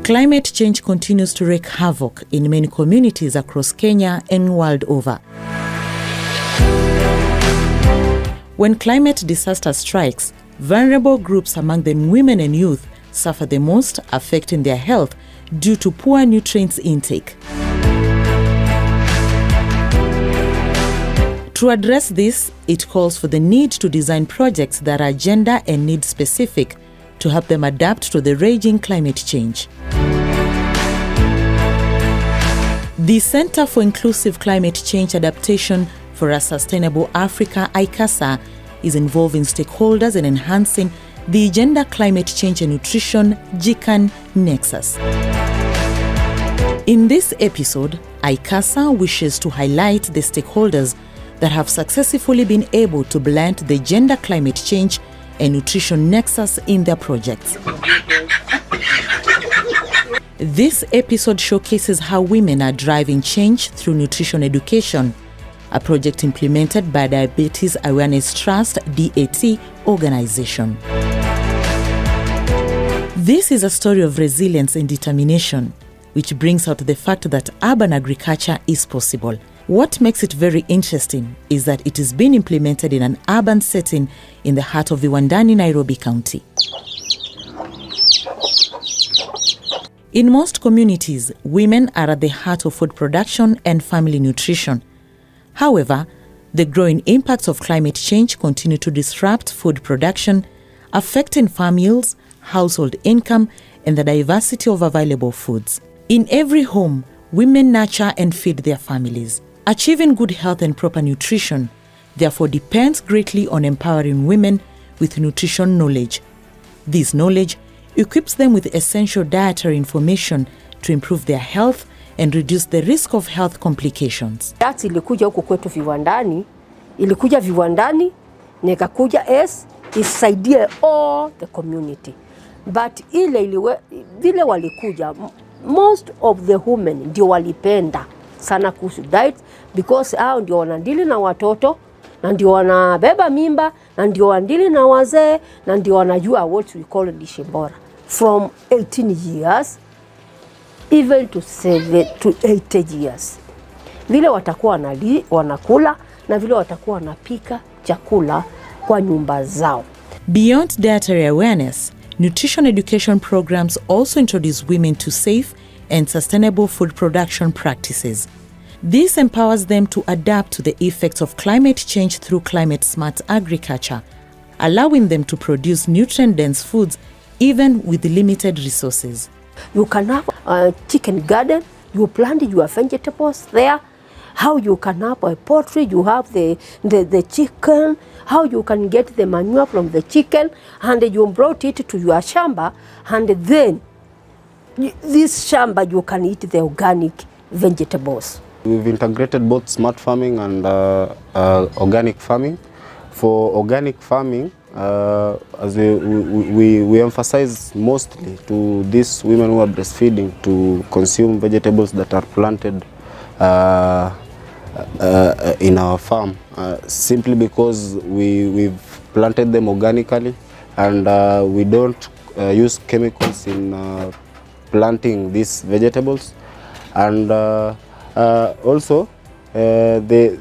Climate change continues to wreak havoc in many communities across Kenya and world over. When climate disaster strikes, vulnerable groups among them women and youth suffer the most, affecting their health due to poor nutrients intake. To address this, it calls for the need to design projects that are gender and need specific to help them adapt to the raging climate change. The Center for Inclusive Climate Change Adaptation for a Sustainable Africa, ICCASA, is involving stakeholders in enhancing the Gender Climate Change and Nutrition GCAN nexus. In this episode, ICCASA wishes to highlight the stakeholders that have successfully been able to blend the gender climate change and nutrition nexus in their projects. This episode showcases how women are driving change through nutrition education, a project implemented by Diabetes Awareness Trust DAT organization. This is a story of resilience and determination, which brings out the fact that urban agriculture is possible. What makes it very interesting is that it is being implemented in an urban setting in the heart of Viwandani, Nairobi County. In most communities, women are at the heart of food production and family nutrition. However, the growing impacts of climate change continue to disrupt food production, affecting farm yields, household income, and the diversity of available foods. In every home, women nurture and feed their families. Achieving good health and proper nutrition, therefore, depends greatly on empowering women with nutrition knowledge. This knowledge equips them with essential dietary information to improve their health and reduce the risk of health complications. Ilikuja huko kwetu Viwandani, ilikuja Viwandani, nikakuja isaidie all the community. But vile walikuja, most of the women ndio walipenda sana kuhusu diet, because hao ndio wanadili na watoto, na ndio wanabeba mimba, na ndio wanadili na wazee, na ndio wanajua what we call lishe bora. From 18 years even to 80 years. Vile watakuwa wanakula na vile watakuwa wanapika chakula kwa nyumba zao. Beyond dietary awareness, nutrition education programs also introduce women to safe and sustainable food production practices. This empowers them to adapt to the effects of climate change through climate-smart agriculture, allowing them to produce nutrient-dense foods even with limited resources. You can have a chicken garden, you plant your vegetables there. How you can have a poultry, you have the chicken, how you can get the manure from the chicken, and you brought it to your shamba, and then this shamba you can eat the organic vegetables. We've integrated both smart farming and organic farming. For organic farming, as we emphasize mostly to these women who are breastfeeding to consume vegetables that are planted in our farm, simply because we've planted them organically, and we don't use chemicals in planting these vegetables. And also,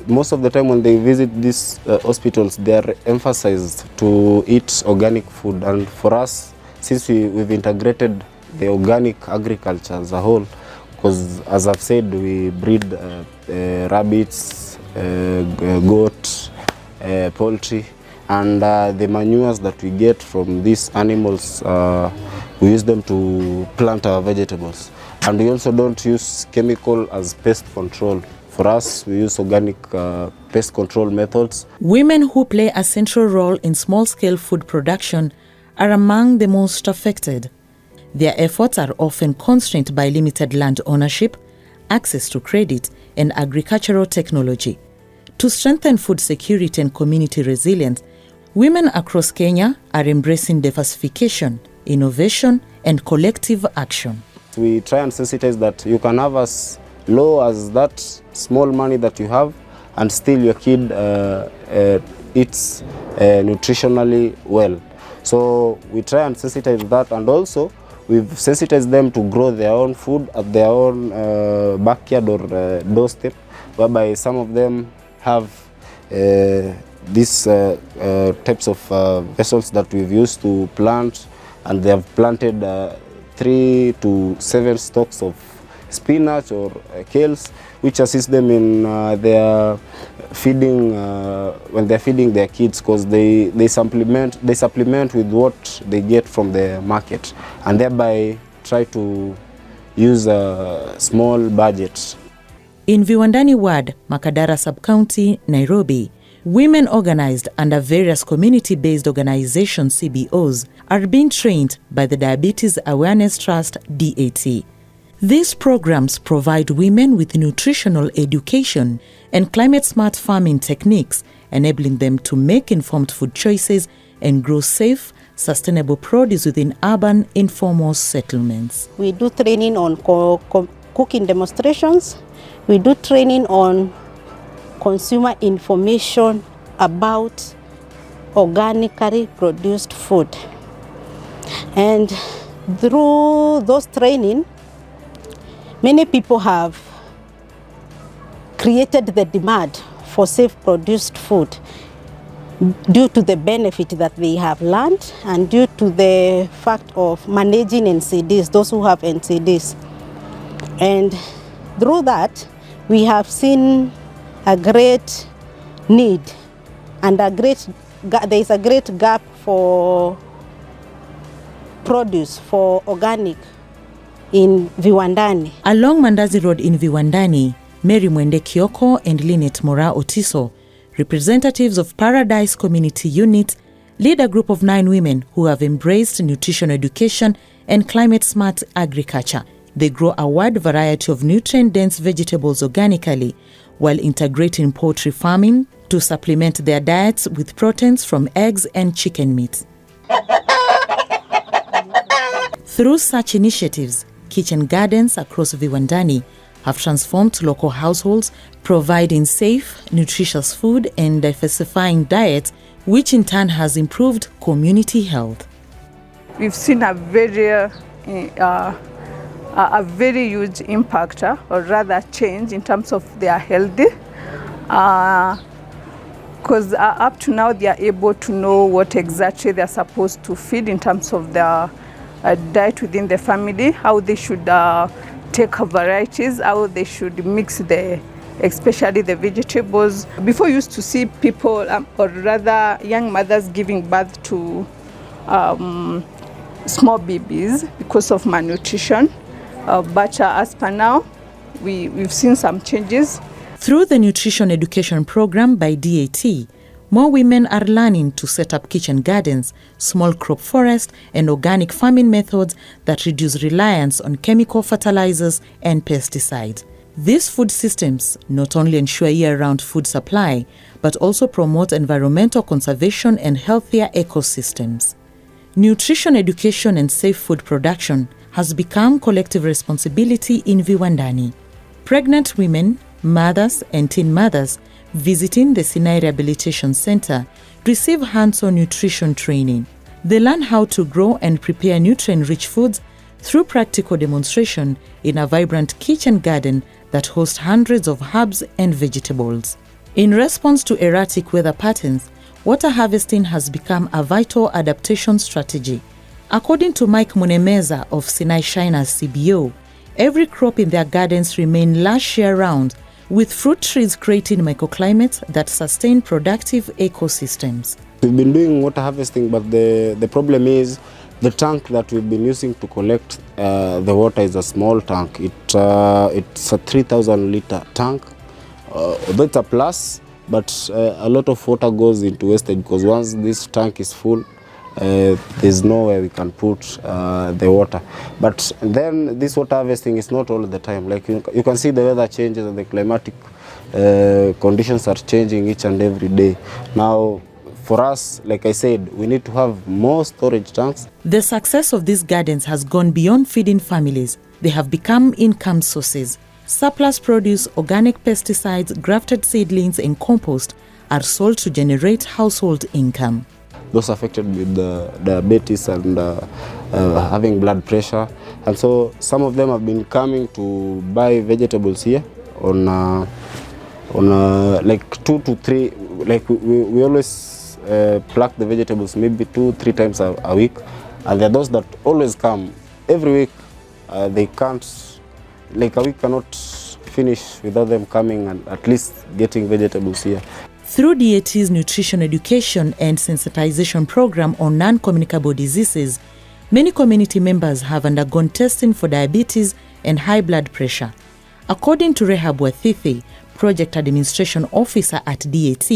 most of the time when they visit these hospitals, they are emphasized to eat organic food. And for us, since we've integrated the organic agriculture as a whole, because as I've said, we breed rabbits, goat, poultry, and the manures that we get from these animals, we use them to plant our vegetables. And we also don't use chemical as pest control. For us, we use organic pest control methods. Women who play a central role in small-scale food production are among the most affected. Their efforts are often constrained by limited land ownership, access to credit, and agricultural technology. To strengthen food security and community resilience, women across Kenya are embracing diversification, innovation, and collective action. We try and sensitize that you can have as low as that small money that you have, and still your kid eats nutritionally well. So we try and sensitize that, and also we've sensitized them to grow their own food at their own backyard or doorstep, whereby some of them have these types of vessels that we've used to plant, and they have planted 3 to 7 stalks of spinach or kales, which assist them in their feeding when they're feeding their kids, because they supplement with what they get from the market, and thereby try to use a small budget. In Viwandani Ward, Makadara Sub-County, Nairobi, women organized under various community-based organizations, CBOs, are being trained by the Diabetes Awareness Trust, DAT. These programs provide women with nutritional education and climate-smart farming techniques, enabling them to make informed food choices and grow safe, sustainable produce within urban informal settlements. We do training on cooking demonstrations. We do training on consumer information about organically produced food. And through those training, many people have created the demand for safe produced food due to the benefit that they have learned and due to the fact of managing NCDs, those who have NCDs. And through that, we have seen a great need and there is a great gap for produce, for organic in Viwandani. Along Mandazi Road in Viwandani, Mary Mwende Kioko and Lynette Mora Otiso, representatives of Paradise Community Unit, lead a group of 9 women who have embraced nutrition education and climate-smart agriculture. They grow a wide variety of nutrient-dense vegetables organically, while integrating poultry farming to supplement their diets with proteins from eggs and chicken meat. Through such initiatives, kitchen gardens across Viwandani have transformed local households, providing safe, nutritious food and diversifying diets, which in turn has improved community health. We've seen a very huge impact, or rather change in terms of their health, because up to now they are able to know what exactly they are supposed to feed in terms of their diet within the family, how they should take varieties, how they should mix especially the vegetables. Before, you used to see people, or rather young mothers, giving birth to small babies because of malnutrition. But as per now, we've seen some changes. Through the nutrition education program by DAT, more women are learning to set up kitchen gardens, small crop forest, and organic farming methods that reduce reliance on chemical fertilizers and pesticides. These food systems not only ensure year-round food supply, but also promote environmental conservation and healthier ecosystems. Nutrition education and safe food production has become collective responsibility in Viwandani. Pregnant women, mothers, and teen mothers visiting the Sinai Rehabilitation Center receive hands-on nutrition training. They learn how to grow and prepare nutrient-rich foods through practical demonstration in a vibrant kitchen garden that hosts hundreds of herbs and vegetables. In response to erratic weather patterns, water harvesting has become a vital adaptation strategy. According to Mike Munemeza of Sinai Shiners CBO, every crop in their gardens remain lush year-round, with fruit trees creating microclimates that sustain productive ecosystems. We've been doing water harvesting, but the problem is the tank that we've been using to collect the water is a small tank. It's a 3,000 liter tank. Although it's a plus, but a lot of water goes into wastage, because once this tank is full, there's nowhere we can put the water. But then this water harvesting is not all the time. Like you can see the weather changes and the climatic conditions are changing each and every day. Now, for us, like I said, we need to have more storage tanks. The success of these gardens has gone beyond feeding families. They have become income sources. Surplus produce, organic pesticides, grafted seedlings, and compost are sold to generate household income. Those affected with diabetes and having blood pressure, and so some of them have been coming to buy vegetables here on like 2 to 3, like we always pluck the vegetables maybe 2-3 times a week, and there are those that always come every week. They can't, like a week cannot finish without them coming and at least getting vegetables here. Through DAT's nutrition education and sensitization program on non-communicable diseases, many community members have undergone testing for diabetes and high blood pressure. According to Rehab Wathithi, Project Administration Officer at DAT,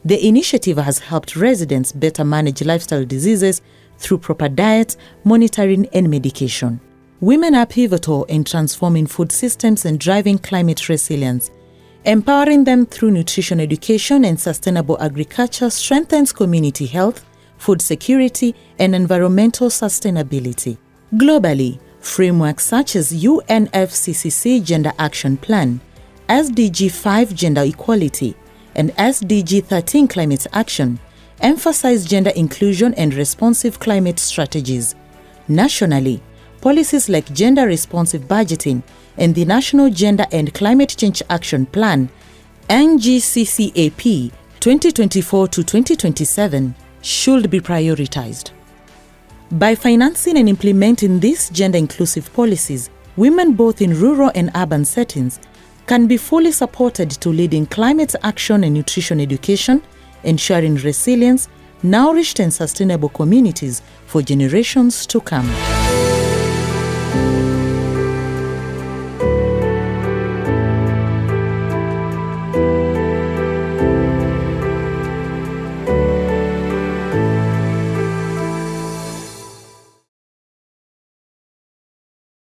the initiative has helped residents better manage lifestyle diseases through proper diet, monitoring and medication. Women are pivotal in transforming food systems and driving climate resilience. Empowering them through nutrition education and sustainable agriculture strengthens community health, food security, and environmental sustainability. Globally, frameworks such as UNFCCC Gender Action Plan, SDG 5 Gender Equality, and SDG 13 Climate Action emphasize gender inclusion and responsive climate strategies. Nationally, policies like gender-responsive budgeting and the National Gender and Climate Change Action Plan, NGCCAP 2024 to 2027, should be prioritized. By financing and implementing these gender-inclusive policies, women both in rural and urban settings can be fully supported to lead in climate action and nutrition education, ensuring resilience, nourished and sustainable communities for generations to come.